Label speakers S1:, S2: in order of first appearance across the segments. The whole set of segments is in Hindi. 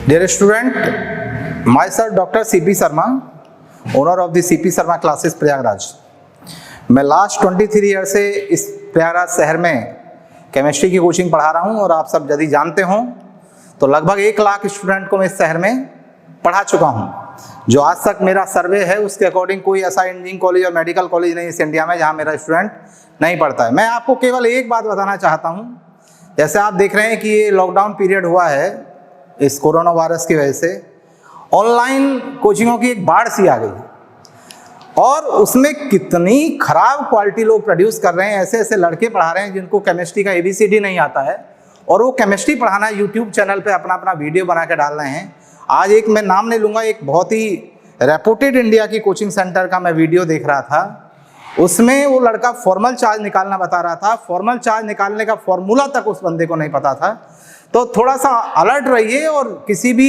S1: Dear student, myself Dr. C.P. Sharma, owner of the C.P. Sharma classes Prayagraj. मैं लास्ट 23 ईयर से इस प्रयागराज शहर में केमिस्ट्री की कोचिंग पढ़ा रहा हूं और आप सब यदि जानते हो तो लगभग 1 लाख स्टूडेंट को मैं इस शहर में पढ़ा चुका हूं। जो आज तक मेरा सर्वे है उसके अकॉर्डिंग कोई ऐसा इंजीनियरिंग कॉलेज और मेडिकल कॉलेज नहीं इस इंडिया में जहां मेरा स्टूडेंट नहीं पढ़ता है। मैं आपको केवल एक बात बताना चाहता हूं, जैसे आप देख रहे हैं कि ये लॉकडाउन पीरियड हुआ है इस कोरोना वायरस की वजह से, ऑनलाइन कोचिंगों की एक बाढ़ सी आ गई और उसमें कितनी खराब क्वालिटी लोग प्रोड्यूस कर रहे हैं। ऐसे ऐसे लड़के पढ़ा रहे हैं जिनको केमिस्ट्री का ABCD नहीं आता है और वो केमिस्ट्री पढ़ाना यूट्यूब चैनल पे अपना अपना वीडियो बना के डाल रहे हैं। आज एक मैं नाम नहीं लूँगा, एक बहुत ही रेपुटेड इंडिया की कोचिंग सेंटर का मैं वीडियो देख रहा था, उसमें वो लड़का फॉर्मल चार्ज निकालना बता रहा था। फॉर्मल चार्ज निकालने का फॉर्मूला तक उस बंदे को नहीं पता था। तो थोड़ा सा अलर्ट रहिए और किसी भी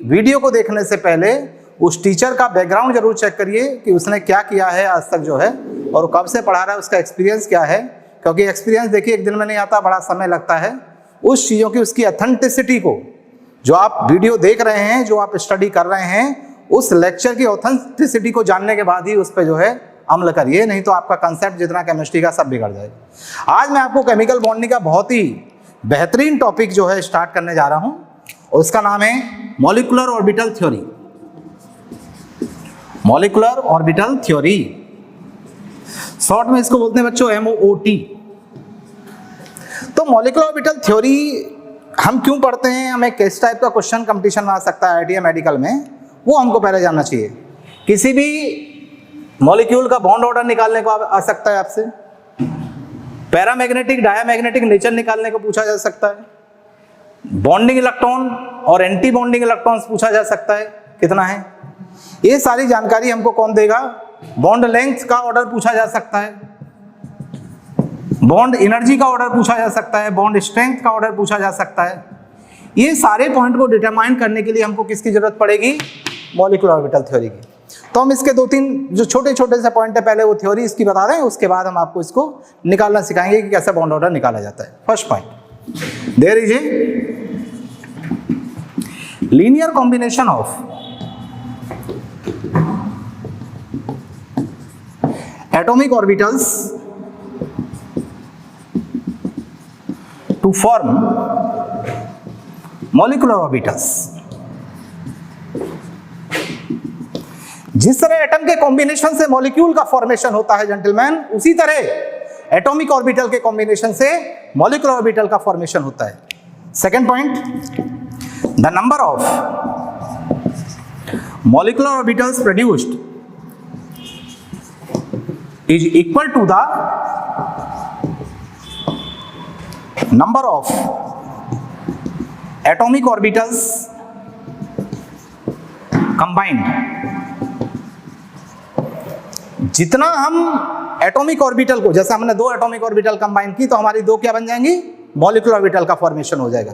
S1: वीडियो को देखने से पहले उस टीचर का बैकग्राउंड जरूर चेक करिए कि उसने क्या किया है आज तक जो है और कब से पढ़ा रहा है, उसका एक्सपीरियंस क्या है। क्योंकि एक्सपीरियंस देखिए एक दिन में नहीं आता, बड़ा समय लगता है। उस चीज़ों की उसकी ऑथेंटिसिटी को, जो आप वीडियो देख रहे हैं, जो आप स्टडी कर रहे हैं, उस लेक्चर की ऑथेंटिसिटी को जानने के बाद ही उस पर जो है अमल करिए, नहीं तो आपका कंसेप्ट जितना केमिस्ट्री का सब बिगड़ जाएगा। आज मैं आपको केमिकल बॉन्डिंग का बहुत ही बेहतरीन टॉपिक जो है स्टार्ट करने जा रहा हूं और उसका नाम है molecular orbital theory. Molecular orbital theory, short में इसको बोलते हैं बच्चों MOOT। तो मॉलिक्यूलर ऑर्बिटल थ्योरी हम क्यों पढ़ते हैं, हमें किस टाइप का क्वेश्चन कंपटीशन में आ सकता है IIT मेडिकल में, वो हमको पहले जानना चाहिए। किसी भी मॉलिक्यूल का बॉन्ड ऑर्डर निकालने को आ सकता है आपसे, पैरामैग्नेटिक डायामैग्नेटिक नेचर निकालने को पूछा जा सकता है, बॉन्डिंग इलेक्ट्रॉन और एंटी बॉन्डिंग इलेक्ट्रॉन्स पूछा जा सकता है कितना है। ये सारी जानकारी हमको कौन देगा। बॉन्ड लेंथ का ऑर्डर पूछा जा सकता है, बॉन्ड एनर्जी का ऑर्डर पूछा जा सकता है, बॉन्ड स्ट्रेंथ का ऑर्डर पूछा जा सकता है। ये सारे पॉइंट को डिटरमाइन करने के लिए हमको किसकी जरूरत पड़ेगी, मॉलिक्यूलर ऑर्बिटल थ्योरी की। तो हम इसके 2-3 जो छोटे छोटे से पॉइंट है, पहले वो थ्योरी इसकी बता रहे हैं, उसके बाद हम आपको इसको निकालना सिखाएंगे कि कैसे बॉन्ड ऑर्डर निकाला जाता है। First point, there is a linear combination of atomic orbitals to form molecular orbitals। जिस तरह एटम के कॉम्बिनेशन से मॉलिक्यूल का फॉर्मेशन होता है जेंटलमैन, उसी तरह एटॉमिक ऑर्बिटल के कॉम्बिनेशन से मॉलिक्यूलर ऑर्बिटल का फॉर्मेशन होता है। Second point, the number of molecular orbitals produced is equal to the number of atomic orbitals combined। जितना हम एटॉमिक ऑर्बिटल को, जैसे हमने 2 एटॉमिक ऑर्बिटल कंबाइन की तो हमारी 2 क्या बन जाएंगी, मॉलिक्यूलर ऑर्बिटल का फॉर्मेशन हो जाएगा।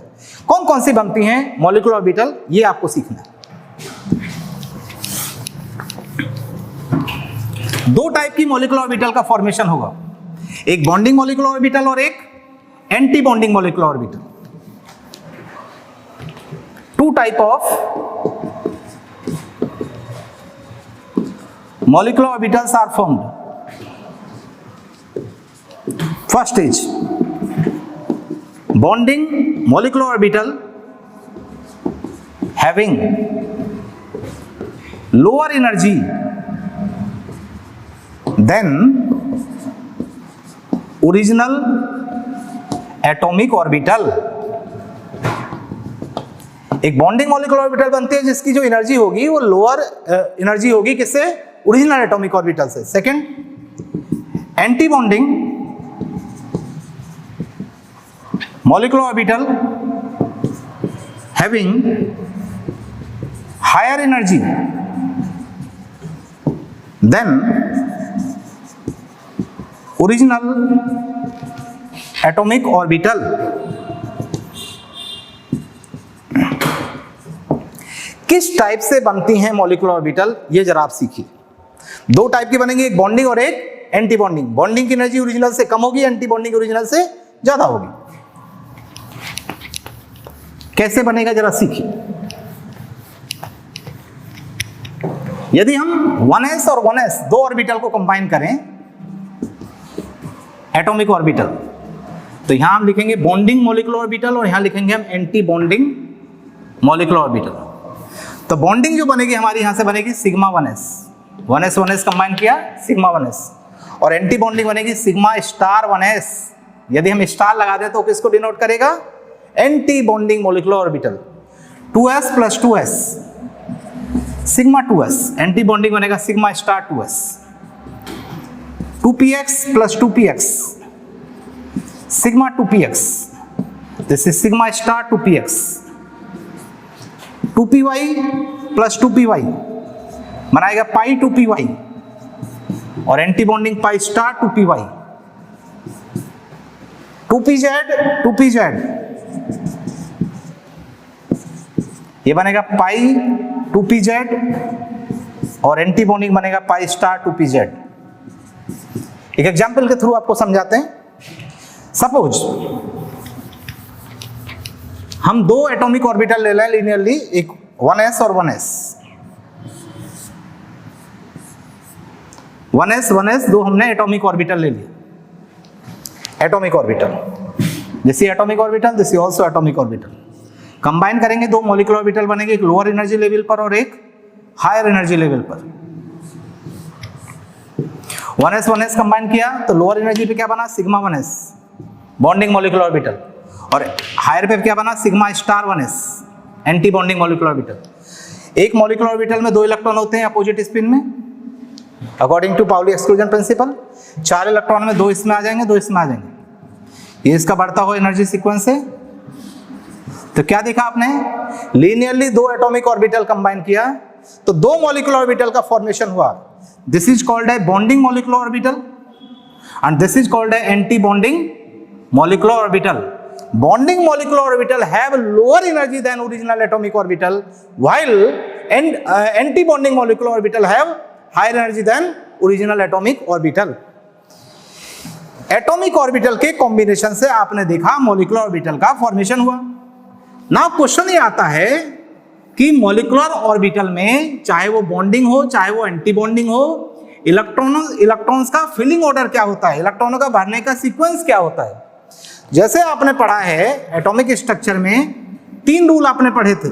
S1: कौन कौन सी बनती हैं मॉलिक्यूलर ऑर्बिटल, ये आपको सीखना है। 2 टाइप की मॉलिक्यूलर ऑर्बिटल का फॉर्मेशन होगा, एक बॉन्डिंग मॉलिक्यूलर ऑर्बिटल और एक anti bonding molecular orbital. 2 type of molecular orbitals are formed. First is bonding molecular orbital having lower energy then original atomic orbital। एक बॉन्डिंग मॉलिक्यूलर ऑर्बिटल बनती है जिसकी जो एनर्जी होगी वो लोअर एनर्जी होगी, किससे, ओरिजिनल एटॉमिक ऑर्बिटल से। Second, anti bonding molecular orbital having higher energy than original atomic orbital. किस टाइप से बनती हैं मॉलिक्यूलर ऑर्बिटल, ये जरा आप सीखिए। 2 टाइप की बनेंगी, एक बॉन्डिंग और एक एंटी बॉन्डिंग। बॉन्डिंग की एनर्जी ओरिजिनल से कम होगी, एंटी बॉन्डिंग ओरिजिनल से ज्यादा होगी। कैसे बनेगा जरा सीखिए। यदि हम 1s और 1s दो ऑर्बिटल को कंबाइन करें एटॉमिक ऑर्बिटल, तो यहां हम लिखेंगे बॉन्डिंग मॉलिक्यूलर ऑर्बिटल और यहां लिखेंगे हम एंटी बॉन्डिंग मॉलिक्यूलर ऑर्बिटल। तो बॉन्डिंग जो बनेगी हमारी यहां से बनेगी sigma 1s, 1s 1s combine किया सिग्मा 1s, और एंटी बॉन्डिंग बनेगी सिग्मा स्टार 1s। यदि हम स्टार लगा दें तो किसको डिनोट करेगा? Anti bonding molecular orbital. 2s plus 2s sigma 2s, anti bonding बनेगा sigma star 2s। 2px plus 2px sigma 2px, this is sigma star 2px। 2py plus 2py बनाएगा पाई 2py और एंटी बॉन्डिंग पाई स्टार 2py। 2pz ये बनेगा पाई 2pz और एंटी बॉन्डिंग बनेगा पाई स्टार 2pz। एक एग्जांपल के थ्रू आपको समझाते हैं। सपोज हम दो एटॉमिक ऑर्बिटल ले लें लीनियरली, एक 1s और 1s, 1s दो हमने एटॉमिक ऑर्बिटल ले लिए। Atomic orbital, this is atomic orbital, this is also atomic orbital. Combine करेंगे दो मॉलिक्यूलर ऑर्बिटल बनेंगे, एक लोअर एनर्जी लेवल पर और एक हायर एनर्जी लेवल पर। 1s कंबाइन किया तो लोअर एनर्जी पे क्या बना? Sigma 1s bonding molecular orbital, और हायर पे क्या बना? Sigma star 1s anti bonding molecular orbital. एक मॉलिक्यूलर ऑर्बिटल में 2 इलेक्ट्रॉन होते हैं अपोजिट स्पिन में, according to Pauli exclusion principle. 4 electron में 2 इसमें आ जाएंगे, 2 इसमें आ जाएंगे। ये इसका बढ़ता हुआ एनर्जी सीक्वेंस है। तो क्या देखा आपने? लीनियरली दो एटॉमिक ऑर्बिटल कंबाइन किया तो दो मॉलिक्यूलर ऑर्बिटल का फॉर्मेशन हुआ। This is called a bonding molecular orbital and this is called a anti bonding molecular orbital. Bonding molecular orbital have lower energy than original atomic orbital, while anti-bonding molecular orbital have higher energy than original atomic orbital. Atomic orbital के combination से आपने देखा molecular orbital का formation हुआ। Now क्वेश्चन ये आता है कि molecular orbital में चाहे वो bonding हो चाहे वो anti bonding हो, इलेक्ट्रॉन्स का फिलिंग ऑर्डर क्या होता है, इलेक्ट्रॉनों का भरने का सीक्वेंस क्या होता है। जैसे आपने पढ़ा है एटॉमिक स्ट्रक्चर में 3 रूल आपने पढ़े थे,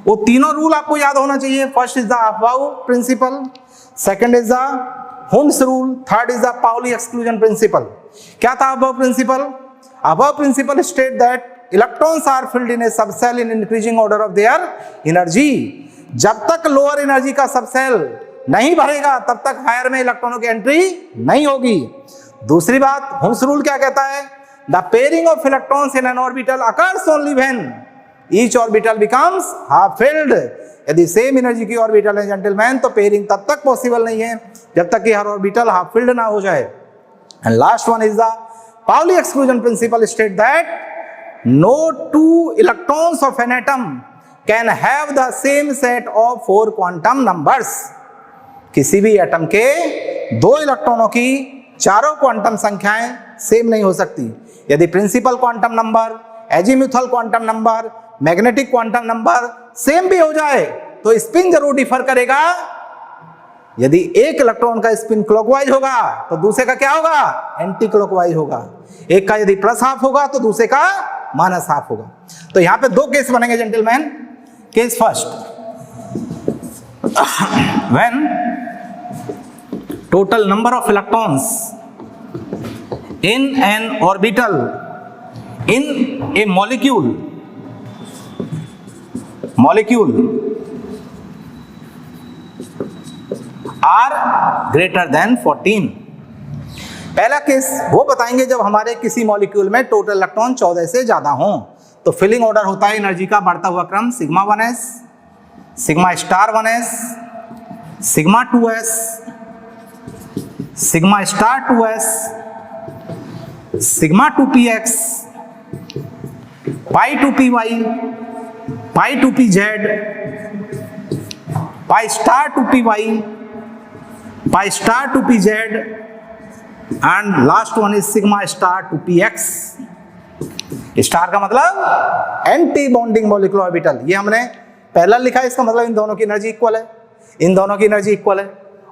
S1: वो तीनों रूल आपको याद होना चाहिए। First is the Aufbau principle, second is the Hund's rule, third is the Pauli exclusion principle. क्या था Aufbau principle? Aufbau principle state that electrons are filled in a subshell in increasing order of their energy. जब तक लोअर एनर्जी का सबसेल नहीं भरेगा तब तक हायर में इलेक्ट्रॉनों की एंट्री नहीं होगी। दूसरी बात, होम्स रूल क्या कहता है? The pairing of electrons in an orbital occurs only when each orbital becomes half filled. यदि सेम एनर्जी की ऑर्बिटल है जेंटलमैन तो पेयरिंग तब तक पॉसिबल नहीं है जब तक कि हर ऑर्बिटल हाफ फिल्ड ना हो जाए। And last one is the Pauli exclusion principle state that no 2 electrons of an atom can have the same set of 4 quantum numbers. किसी भी एटम के 2 इलेक्ट्रॉनों की चारों क्वांटम संख्याएं सेम नहीं हो सकती। यदि principal quantum number, azimuthal quantum number, magnetic quantum number same भी हो जाए तो स्पिन जरूर डिफर करेगा। यदि एक इलेक्ट्रॉन का स्पिन क्लॉकवाइज होगा तो दूसरे का क्या होगा? एंटी क्लॉकवाइज होगा। एक का यदि प्लस हाफ होगा तो दूसरे का माइनस हाफ होगा। तो यहां पे 2 केस बनेंगे gentleman. Case first, when total number of electrons in an orbital in a molecule are greater than 14। पहला केस वो बताएंगे जब हमारे किसी मॉलिक्यूल में टोटल इलेक्ट्रॉन 14 से ज्यादा हों तो फिलिंग ऑर्डर होता है एनर्जी का बढ़ता हुआ क्रम sigma 1s, sigma star 1s, sigma 2s, sigma star 2s, sigma 2px, pi 2py, pi 2pz, pi star 2py, pi star 2pz and last one is sigma star 2px। Star का मतलब एंटी बॉन्डिंग मॉलिक्यूलर ऑर्बिटल। ये हमने पहला लिखा है, इसका मतलब इन दोनों की एनर्जी इक्वल है। इन दोनों की एनर्जी इक्वल है,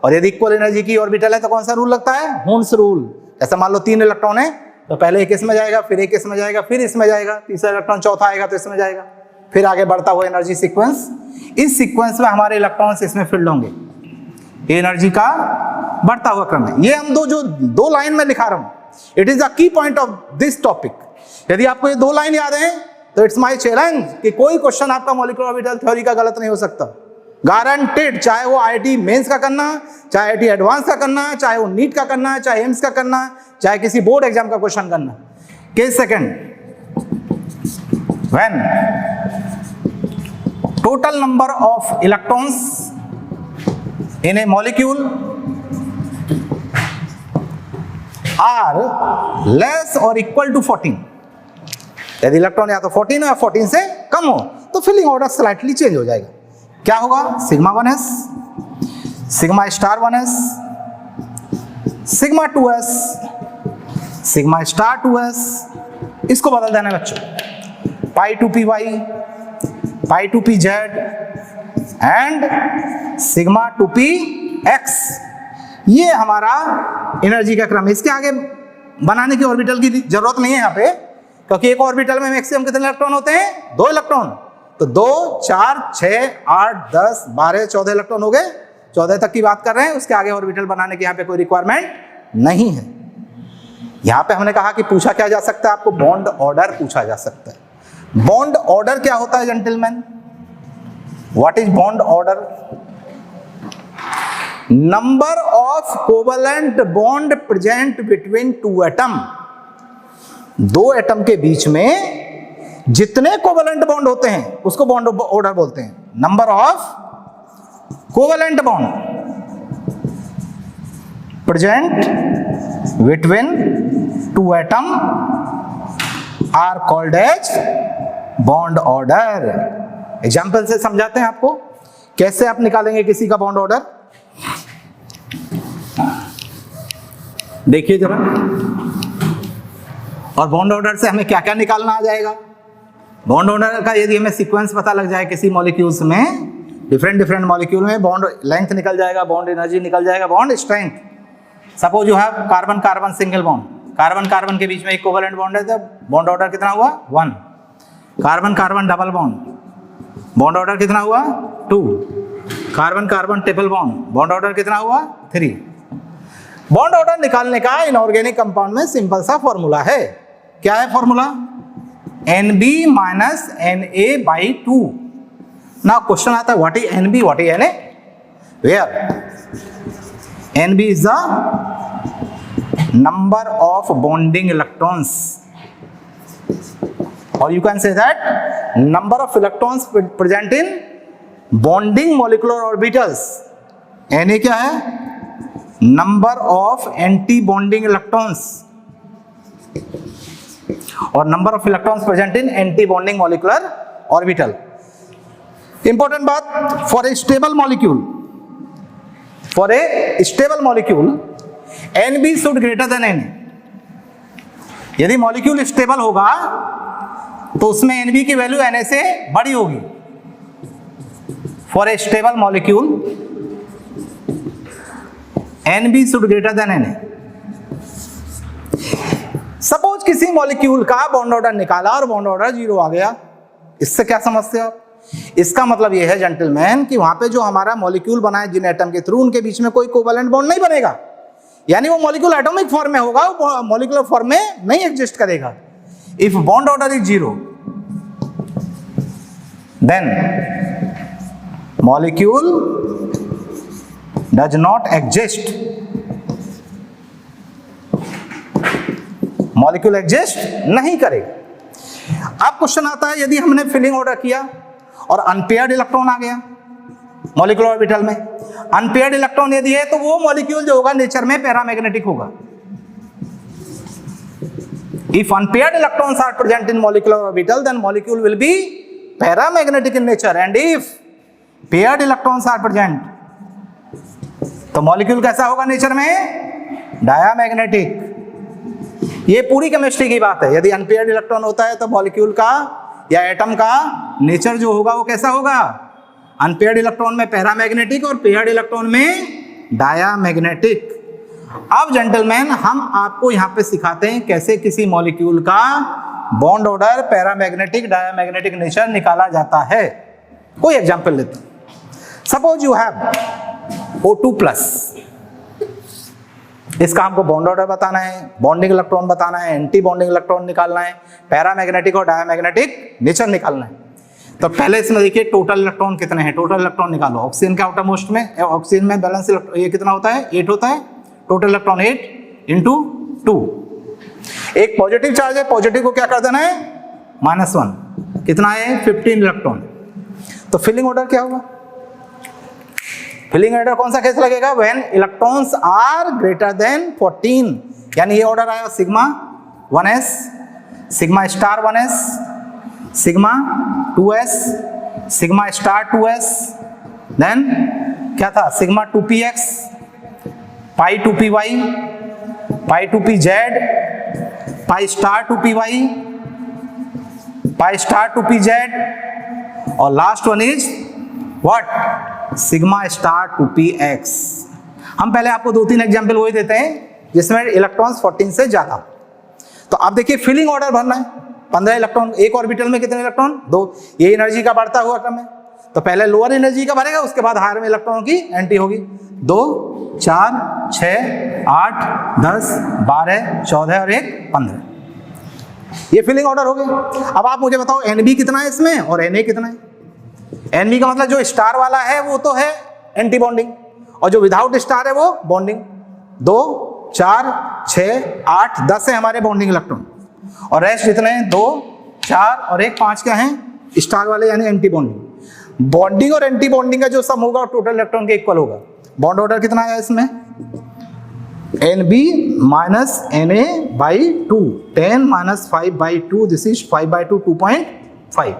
S1: और यदि इक्वल एनर्जी की ऑर्बिटल है तो कौन सा रूल लगता है? हुंस रूल। ऐसा मान लो 3 इलेक्ट्रॉन है तो पहले एक इसमें जाएगा, फिर एक इसमें जाएगा, फिर इसमें जाएगा, तीसरा इलेक्ट्रॉन चौथा आएगा तो इसमें जाएगा, फिर आगे बढ़ता हुआ एनर्जी सीक्वेंस। इस सीक्वेंस में हमारे इलेक्ट्रॉन्स इसमें फील्ड होंगे, एनर्जी का बढ़ता हुआ क्रम है। ये हम दो लाइन में लिखा रहा हूं, it is the key point of this topic. यदि आपको ये 2 लाइन याद है तो इट्स माय चैलेंज कि कोई क्वेश्चन आपका मॉलिक्यूलर ऑर्बिटल थ्योरी का गलत नहीं हो सकता, गारंटेड। चाहे वो आईआईटी मेंस का करना, चाहे आईआईटी एडवांस का करना, चाहे वो नीट का करना, चाहे एम्स का करना, चाहे किसी बोर्ड एग्जाम का क्वेश्चन करना। Case second, when total number of electrons in a molecule are less or equal to 14, यदि इलेक्ट्रॉन या तो 14 हो या 14 से कम हो तो फिलिंग ऑर्डर स्लाइटली चेंज हो जाएगा। क्या होगा? Sigma 1s, sigma star 1s, sigma 2s, sigma star 2s, इसको बदल देना है बच्चों, पाई 2py, pi 2pz and sigma 2px। ये हमारा एनर्जी का क्रम है। इसके आगे बनाने की ऑर्बिटल की जरूरत नहीं है यहाँ पे, क्योंकि एक ऑर्बिटल में मैक्सिमम कितने इलेक्ट्रॉन होते हैं? 2 इलेक्ट्रॉन। तो 2, 4, 6, 8, 10, 12, 14 इलेक्ट्रॉन हो गए। 14 तक की बात कर रहे हैं, उसके आगे ऑर्बिटल बनाने की यहाँ पे कोई रिक्वायरमेंट नहीं है। यहाँ पे हमने कहा कि पूछा क्या जा सकता है, आपको बॉन्ड ऑर्डर पूछा जा सकता है। बॉन्ड ऑर्डर क्या होता है gentleman? What is bond order? Number of covalent bond present between 2 atom। 2 atom के बीच में जितने कोवलेंट बॉन्ड होते हैं उसको बॉन्ड ऑर्डर बोलते हैं। Number of covalent bond present between 2 atom are called as bond order। Example से समझाते हैं आपको कैसे आप निकालेंगे किसी का बॉन्ड ऑर्डर। देखिए जरा, और बॉन्ड ऑर्डर से हमें क्या क्या निकालना आ जाएगा। बॉन्ड ऑर्डर का यदि हमें सीक्वेंस पता लग जाए किसी मॉलिक्यूल्स में, डिफरेंट मॉलिक्यूल में बॉन्ड लेंथ निकल जाएगा, बॉन्ड एनर्जी निकल जाएगा, bond strength. Suppose you have carbon carbon single bond, carbon carbon के बीच में एक कोवलेंट बॉन्ड है, तो बॉन्ड ऑर्डर कितना हुआ? 1। Carbon carbon double bond, bond order कितना हुआ? 2। Carbon carbon triple bond, bond order कितना हुआ? 3। बॉन्ड ऑर्डर निकालने का इनऑर्गेनिक कंपाउंड में सिंपल सा फॉर्मूला है। क्या है formula? Nb minus Na/2। Now question आता है what is Nb, what is Na? Where Nb is the number of bonding electrons, or you can say that number of electrons present in bonding molecular orbitals। Na क्या है? number of anti bonding electrons और number of electrons present in anti bonding molecular orbital। important बात, for a stable molecule Nb should greater than Na। यदि मॉलिक्यूल स्टेबल होगा तो उसमें Nb की वैल्यू Na से बड़ी होगी। For a stable molecule Nb should greater than Na। Suppose किसी मॉलिक्यूल का बॉन्ड ऑर्डर निकाला और बॉन्ड ऑर्डर 0 आ गया, इससे क्या समझते हो? इसका मतलब यह है जेंटलमैन कि वहां पे जो हमारा मॉलिक्यूल बना है जिन एटम के थ्रू, उनके बीच में कोई कोवलेंट बॉन्ड नहीं बनेगा, यानी वो मॉलिक्यूल एटॉमिक फॉर्म में होगा, वो मॉलिक्यूलर फॉर्म में नहीं एग्जिस्ट करेगा। If bond order is 0 then molecule does not exist, molecule exist नहीं करेगा। अब क्वेश्चन आता है यदि हमने फिलिंग ऑर्डर किया और अनपेयर्ड इलेक्ट्रॉन आ गया मॉलिक्यूलर ऑर्बिटल में, अनपेयर्ड इलेक्ट्रॉन यदि है तो वो मॉलिक्यूल जो होगा नेचर में पैरामैग्नेटिक होगा। If unpaired electrons are present in molecular orbital, then molecule will be paramagnetic in nature, and if paired electrons are present, तो मॉलिक्यूल कैसा होगा नेचर में? डायामैग्नेटिक। ये पूरी केमिस्ट्री की बात है। यदि अनपेयर्ड इलेक्ट्रॉन होता है तो मॉलिक्यूल का या एटम का नेचर जो होगा वो कैसा होगा? अनपेयर्ड इलेक्ट्रॉन में पैरामैग्नेटिक और पेयर्ड इलेक्ट्रॉन में डायामैग्नेटिक। अब जेंटलमैन हम आपको यहां पे सिखाते हैं कैसे किसी मॉलिक्यूल का bond order, paramagnetic, diamagnetic nature निकाला जाता है। कोई एग्जांपल लेते हैं। सपोज यू हैव O2+, इसका हमको बॉन्ड ऑर्डर बताना है, बॉन्डिंग इलेक्ट्रॉन बताना है, एंटी बॉन्डिंग इलेक्ट्रॉन निकालना है, पैरामैग्नेटिक और डायामैग्नेटिक नेचर निकालना है। तो पहले इसमें देखिए टोटल इलेक्ट्रॉन कितने हैं, टोटल इलेक्ट्रॉन निकालो। ऑक्सीजन के आउटर मोस्ट में, ऑक्सीजन में बैलेंस ये कितना होता है, 8 होता है। Total electron 8 into 2। एक पॉजिटिव चार्ज है, पॉजिटिव को क्या कर देना है, -1। कितना है, 15 इलेक्ट्रॉन। तो फिलिंग ऑर्डर क्या होगा, फिलिंग ऑर्डर कौन सा केस लगेगा, when electrons are greater than 14। यानी ये ऑर्डर आएगा sigma 1s, sigma star 1s, sigma 2s, sigma star 2s, then क्या था, sigma 2px, pi 2py, pi 2pz, pi star 2py, pi star 2pz, और last one is what, sigma star 2px। हम पहले आपको 2-3 एग्जांपल वही देते हैं जिसमें इलेक्ट्रॉन्स 14 से ज्यादा। तो आप देखिए फिलिंग ऑर्डर भरना है, 15 इलेक्ट्रॉन, एक ऑर्बिटल में कितने इलेक्ट्रॉन, 2। ये एनर्जी का बढ़ता हुआ क्रम है। तो पहले लोअर एनर्जी का भरेगा, उसके बाद हायर में इलेक्ट्रॉन की एंट्री होगी। 2, 4, 6, 8, 10, 12, 14 और 1, 15। ये फिलिंग ऑर्डर हो गए। अब आप मुझे बताओ Nb कितना है इसमें और Na कितना है। Nb का मतलब जो स्टार वाला है वो तो है एंटी बॉन्डिंग, और जो विदाउट स्टार है वो बॉन्डिंग। 2, 4, 6, 8, 10 है हमारे बॉन्डिंग इलेक्ट्रॉन, और रेस्ट जितने हैं 2, 4 और 1, 5 क्या हैं, स्टार वाले यानी एंटी बॉन्डिंग। बॉन्डिंग और एंटी बॉन्डिंग का जो सम होगा टोटल इलेक्ट्रॉन के इक्वल होगा। बॉन्ड ऑर्डर कितना है इसमें, Nb minus Na/2, 10 - 5/2, this is 5/2, 2.5।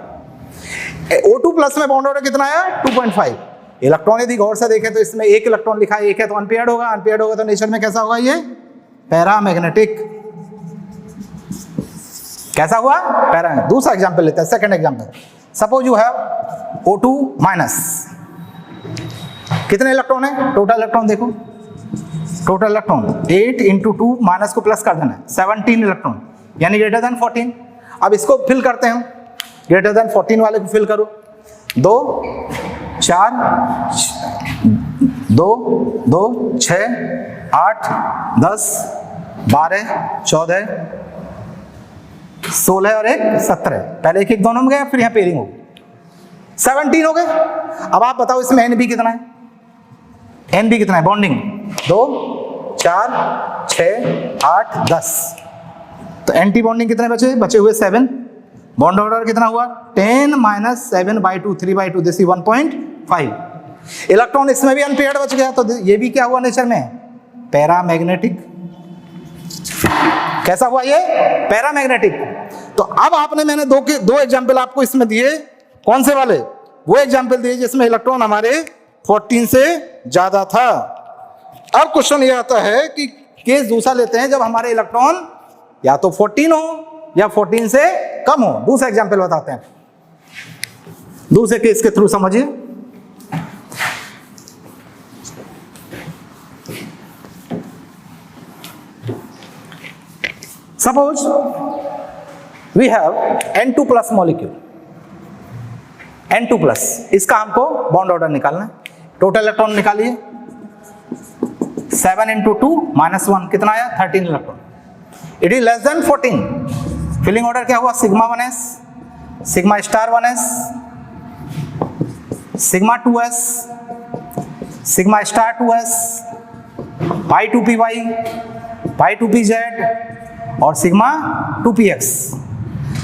S1: O2+ में बॉन्ड ऑर्डर कितना आया, 2.5। इलेक्ट्रॉन यदि गौर से देखें तो इसमें एक इलेक्ट्रॉन लिखा है, एक है तो अनपेयर्ड होगा, अनपेयर्ड होगा तो नेचर में कैसा होगा, ये पैरामैग्नेटिक। कैसा हुआ, पैरा। दूसरा एग्जांपल लेते हैं, second example. Suppose you have O2-, कितने इलेक्ट्रॉन है, टोटल इलेक्ट्रॉन देखो, टोटल इलेक्ट्रॉन 8 इंटू 2, माइनस को प्लस कर देना है, 17 इलेक्ट्रॉन, यानी ग्रेटर देन 14। अब इसको फिल करते हैं हम, ग्रेटर देन 14 वाले को फिल करो। 2, 4, 2, 2, 6, 8, 10, 12, 14, 16 और 1, 17। पहले एक एक दोनों में गया, फिर यहाँ पेयरिंग होगी, 17 हो गए। अब आप बताओ इसमें Nb कितना है, Nb कितना है, बॉन्डिंग 2, 4, 6, 8, 10। तो एंटी बॉन्डिंग कितने बचे, बचे हुए 7। बॉन्ड ऑर्डर कितना हुआ, 10 - 7/2, 3/2, दिस इज 1.5। इलेक्ट्रॉन इसमें भी अनपेयर्ड बच गया, तो ये भी क्या हुआ नेचर में, पैरामैग्नेटिक। कैसा हुआ ये, पैरामैग्नेटिक। तो अब आपने, मैंने दो एग्जांपल आपको इसमें दिए, कौन से वाले, वो एग्जांपल दिए जिसमें इलेक्ट्रॉन हमारे 14 से ज्यादा था। अब क्वेश्चन ये आता है कि केस दूसरा लेते हैं जब हमारे इलेक्ट्रॉन या तो 14 हो या 14 से कम हो। दूसरा एग्जांपल बताते हैं, दूसरे केस के थ्रू समझिए। Suppose we have N2+ molecule, N2+, इसका हमको बॉन्ड ऑर्डर निकालना है। टोटल इलेक्ट्रॉन निकालिए, 7 इंटू 2 -1 कितना आया, 13 electron. It is less than 14। Filling order क्या हुआ, sigma 1s, sigma star 1s, sigma 2s, sigma star 2s, pi 2py, pi 2pz और सिग्मा 2px।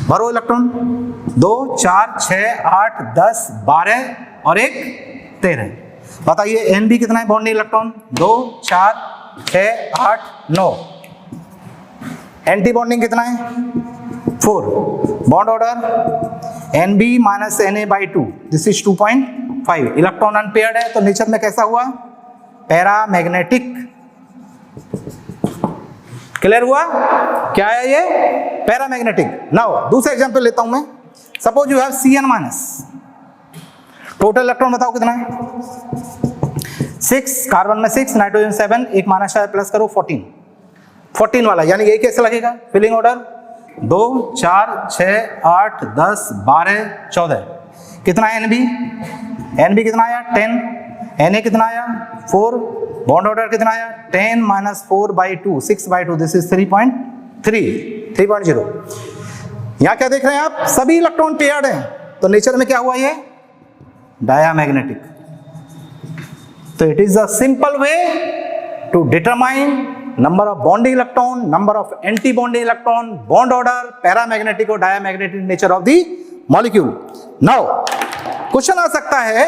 S1: भरो इलेक्ट्रॉन, 2, 4, 6, 8, 10, 12 और 1, 13। बताइए Nb कितना है, बॉन्डिंग इलेक्ट्रॉन 2, 4, 6, 8, 9। एंटी बॉन्डिंग कितना है, 4। Bond order Nb - Na/2, this is 2.5। Electron unpaired है तो नेचर में कैसा हुआ, पैरामैग्नेटिक। क्लियर हुआ, क्या है ये, पैरामैग्नेटिक। नाउ दूसरा एग्जांपल लेता हूं मैं। Suppose you have Cn-, total electron बताओ कितना है? 6, कार्बन में 6, नाइट्रोजन 7, एक माइनस है, प्लस करो 14 वाला, यानी ये कैसे लगेगा? Filling order 2 4 6 8 10 12 14। कितना है NB? NB कितना आया? 10। Na कितना आया? 4। बॉन्ड ऑर्डर कितना आया? 10 - 4/2, 6/2, दिस इज 3.0। यहां क्या देख रहे हैं आप? सभी इलेक्ट्रॉन पेयर्ड हैं, तो नेचर में क्या हुआ? ये डायामैग्नेटिक। तो it is a simple way to determine number of bonding electron, number of anti bonding electron, bond order, paramagnetic और diamagnetic nature of the molecule. Now question आ सकता है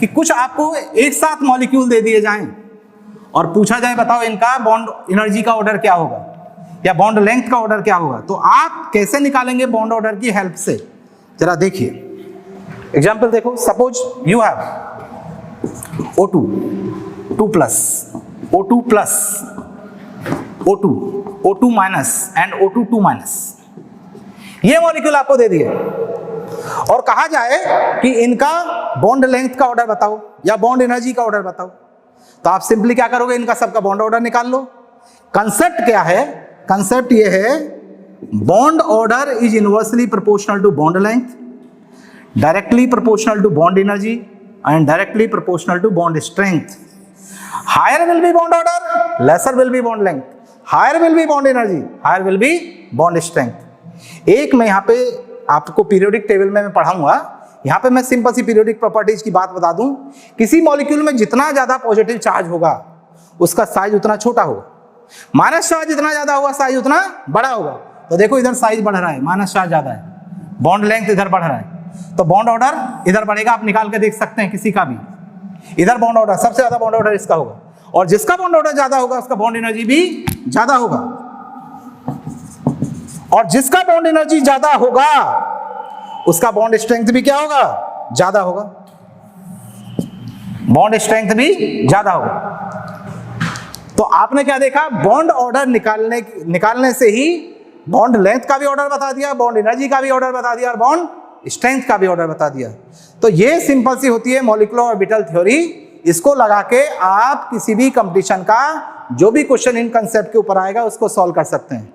S1: कि कुछ आपको एक साथ मॉलिक्यूल दे दिए जाएं और पूछा जाए बताओ इनका बॉन्ड एनर्जी का ऑर्डर क्या होगा या बॉन्ड लेंथ का ऑर्डर क्या होगा, तो आप कैसे निकालेंगे बॉन्ड ऑर्डर की हेल्प से? जरा देखिए एग्जांपल देखो। Suppose you have O2 2+, O2 plus, O2 minus and O2 2-। ये मॉलिक्यूल आपको दे दिए और कहा जाए कि इनका बॉन्ड लेंथ का ऑर्डर बताओ या बॉन्ड एनर्जी का ऑर्डर बताओ, तो आप सिंपली क्या करोगे? इनका सबका बॉन्ड ऑर्डर निकाल लो। कंसेप्ट क्या है? कंसेप्ट ये है bond order is inversely proportional to bond length, directly proportional to bond energy and directly proportional to bond strength. Higher will be bond order, lesser will be bond length, higher will be bond energy, higher will be bond strength. एक मैं यहाँ पे आपको पीरियोडिक टेबल में मैं पढ़ाऊंगा, यहाँ पे मैं सिंपल सी पीरियोडिक प्रॉपर्टीज की बात बता दूं। किसी मॉलिक्यूल में जितना ज्यादा पॉजिटिव चार्ज होगा उसका साइज उतना छोटा होगा, माइनस चार्ज जितना ज्यादा होगा साइज उतना बड़ा होगा। तो देखो इधर साइज बढ़ रहा है, माइनस चार्ज ज्यादा है, बॉन्ड लेंथ इधर बढ़ रहा है, तो बॉन्ड ऑर्डर इधर बढ़ेगा। आप निकाल के देख सकते हैं किसी का भी, इधर बॉन्ड ऑर्डर सबसे ज्यादा बॉन्ड ऑर्डर इसका होगा, और जिसका बॉन्ड ऑर्डर ज्यादा होगा उसका बॉन्ड एनर्जी भी ज्यादा होगा, और जिसका बॉन्ड एनर्जी ज्यादा होगा उसका बॉन्ड स्ट्रेंथ भी क्या होगा? ज्यादा होगा, बॉन्ड स्ट्रेंथ भी ज्यादा होगा। तो आपने क्या देखा? बॉन्ड ऑर्डर निकालने से ही बॉन्ड लेंथ का भी ऑर्डर बता दिया, बॉन्ड एनर्जी का भी ऑर्डर बता दिया और बॉन्ड स्ट्रेंथ का भी ऑर्डर बता दिया। तो ये सिंपल सी होती है मॉलिक्यूलर ऑर्बिटल थ्योरी। इसको लगा के आप किसी भी कंपटीशन का जो भी क्वेश्चन इन कंसेप्ट के ऊपर आएगा उसको सॉल्व कर सकते हैं।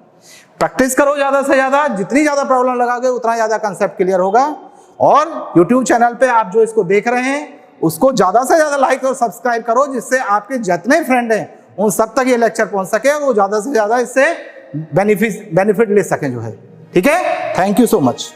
S1: प्रैक्टिस करो ज्यादा से ज्यादा, जितनी ज्यादा प्रॉब्लम लगाओगे उतना ज्यादा कंसेप्ट क्लियर होगा। और YouTube चैनल पे आप जो इसको देख रहे हैं उसको ज्यादा से ज्यादा लाइक और सब्सक्राइब करो, जिससे आपके जितने फ्रेंड हैं उन सब तक ये लेक्चर पहुंच सके और वो ज्यादा से ज्यादा इससे बेनिफिट ले सकें जो है। ठीक है, थैंक यू सो मच।